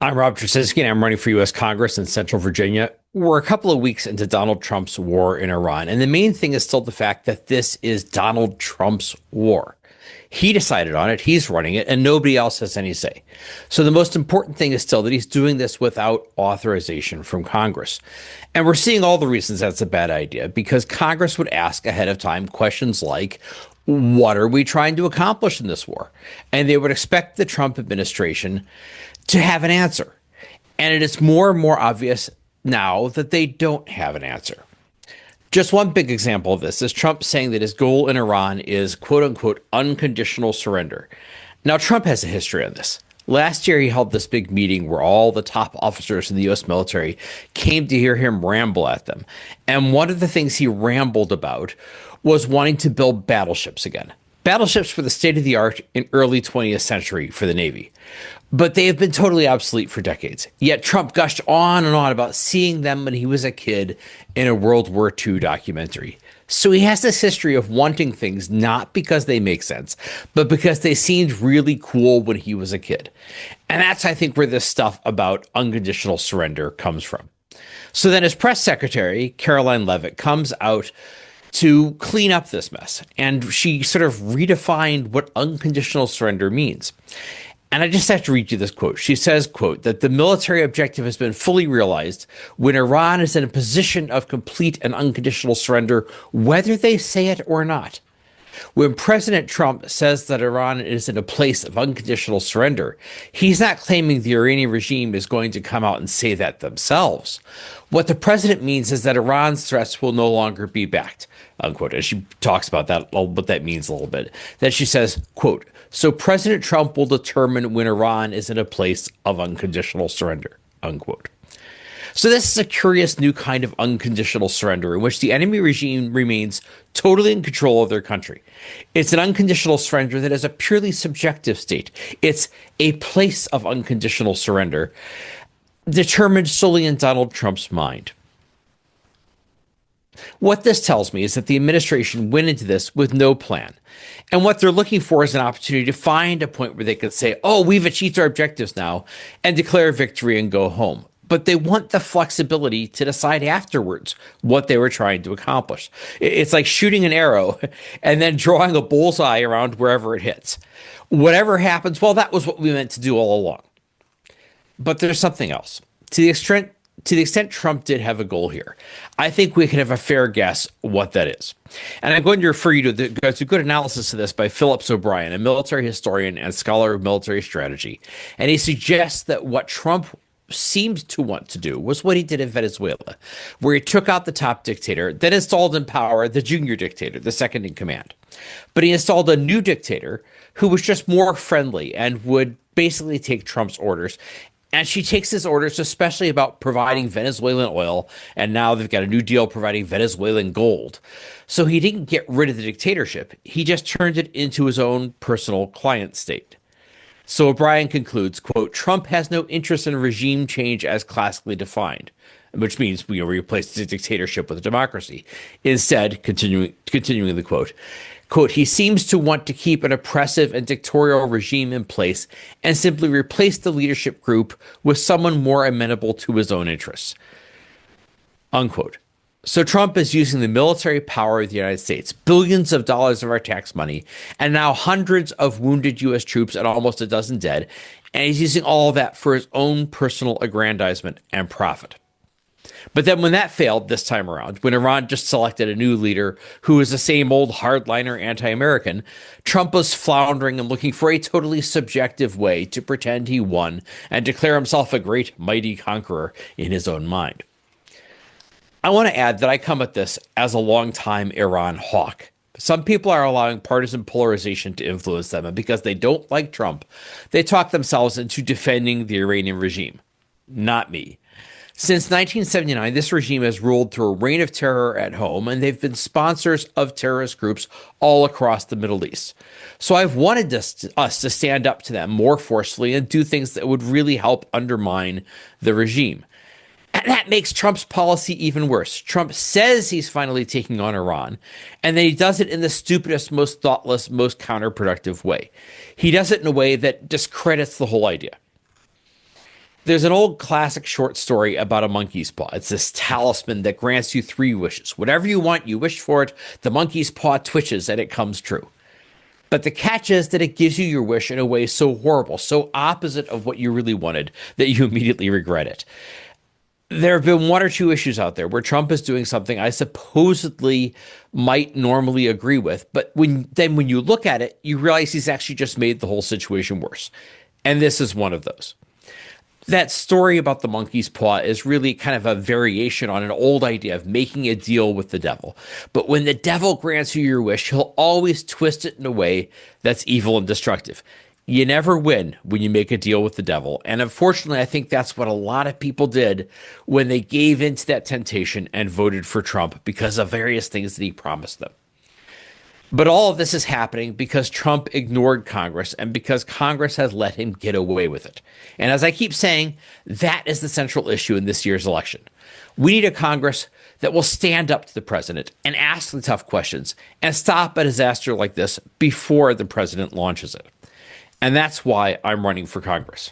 I'm Rob Trasinski, and I'm running for U.S. Congress in Central Virginia. We're a couple of weeks into Donald Trump's war in Iran, and the main thing is still the fact that this is Donald Trump's war. He decided on it, he's running it, and nobody else has any say. So the most important thing is still that he's doing this without authorization from Congress. And we're seeing all the reasons that's a bad idea, because Congress would ask ahead of time questions like, what are we trying to accomplish in this war? And they would expect the Trump administration to have an answer. And it is more and more obvious now that they don't have an answer. Just one big example of this is Trump saying that his goal in Iran is quote unquote unconditional surrender. Now, Trump has a history on this. Last year, he held this big meeting where all the top officers in the U.S. military came to hear him ramble at them. And one of the things he rambled about was wanting to build battleships again. Battleships were the state of the art in early 20th century for the Navy, but they have been totally obsolete for decades. Yet Trump gushed on and on about seeing them when he was a kid in a World War II documentary. So he has this history of wanting things not because they make sense, but because they seemed really cool when he was a kid. And that's, I think, where this stuff about unconditional surrender comes from. So then his press secretary, Caroline Leavitt, comes out to clean up this mess. And she sort of redefined what unconditional surrender means. And I just have to read you this quote. She says, quote, that the military objective has been fully realized when Iran is in a position of complete and unconditional surrender, whether they say it or not. When President Trump says that Iran is in a place of unconditional surrender, he's not claiming the Iranian regime is going to come out and say that themselves. What the president means is that Iran's threats will no longer be backed, unquote. And she talks about that, what that means a little bit. Then she says, quote, so President Trump will determine when Iran is in a place of unconditional surrender, unquote. So this is a curious new kind of unconditional surrender in which the enemy regime remains totally in control of their country. It's an unconditional surrender that is a purely subjective state. It's a place of unconditional surrender determined solely in Donald Trump's mind. What this tells me is that the administration went into this with no plan. And what they're looking for is an opportunity to find a point where they could say, oh, we've achieved our objectives now, and declare victory and go home. But they want the flexibility to decide afterwards what they were trying to accomplish. It's like shooting an arrow and then drawing a bullseye around wherever it hits. Whatever happens, well, that was what we meant to do all along. But there's something else. To the extent Trump did have a goal here, I think we can have a fair guess what that is. And I'm going to refer you to there's a good analysis of this by Phillips O'Brien, a military historian and scholar of military strategy. And he suggests that what Trump seemed to want to do was what he did in Venezuela, where he took out the top dictator, then installed in power the junior dictator, the second in command. But he installed a new dictator who was just more friendly and would basically take Trump's orders. And she takes his orders, especially about providing Venezuelan oil. And now they've got a new deal providing Venezuelan gold. So he didn't get rid of the dictatorship. He just turned it into his own personal client state. So O'Brien concludes, quote, Trump has no interest in regime change as classically defined, which means we replace the dictatorship with a democracy. Instead, continuing the quote, he seems to want to keep an oppressive and dictatorial regime in place and simply replace the leadership group with someone more amenable to his own interests, unquote. So Trump is using the military power of the United States, billions of dollars of our tax money, and now hundreds of wounded U.S. troops and almost a dozen dead, and he's using all of that for his own personal aggrandizement and profit. But then when that failed this time around, when Iran just selected a new leader who is the same old hardliner anti-American, Trump was floundering and looking for a totally subjective way to pretend he won and declare himself a great, mighty conqueror in his own mind. I want to add that I come at this as a longtime Iran hawk. Some people are allowing partisan polarization to influence them, and because they don't like Trump, they talk themselves into defending the Iranian regime. Not me. Since 1979, this regime has ruled through a reign of terror at home, and they've been sponsors of terrorist groups all across the Middle East. So I've wanted us to stand up to them more forcefully and do things that would really help undermine the regime. And that makes Trump's policy even worse. Trump says he's finally taking on Iran, and then he does it in the stupidest, most thoughtless, most counterproductive way. He does it in a way that discredits the whole idea. There's an old classic short story about a monkey's paw. It's this talisman that grants you three wishes. Whatever you want, you wish for it. The monkey's paw twitches and it comes true. But the catch is that it gives you your wish in a way so horrible, so opposite of what you really wanted, that you immediately regret it. There have been one or two issues out there where Trump is doing something I supposedly might normally agree with, but when you look at it, you realize he's actually just made the whole situation worse. And this is one of those. That story about the monkey's paw is really kind of a variation on an old idea of making a deal with the devil. But when the devil grants you your wish, he'll always twist it in a way that's evil and destructive. You never win when you make a deal with the devil. And unfortunately, I think that's what a lot of people did when they gave into that temptation and voted for Trump because of various things that he promised them. But all of this is happening because Trump ignored Congress and because Congress has let him get away with it. And as I keep saying, that is the central issue in this year's election. We need a Congress that will stand up to the president and ask the tough questions and stop a disaster like this before the president launches it. And that's why I'm running for Congress.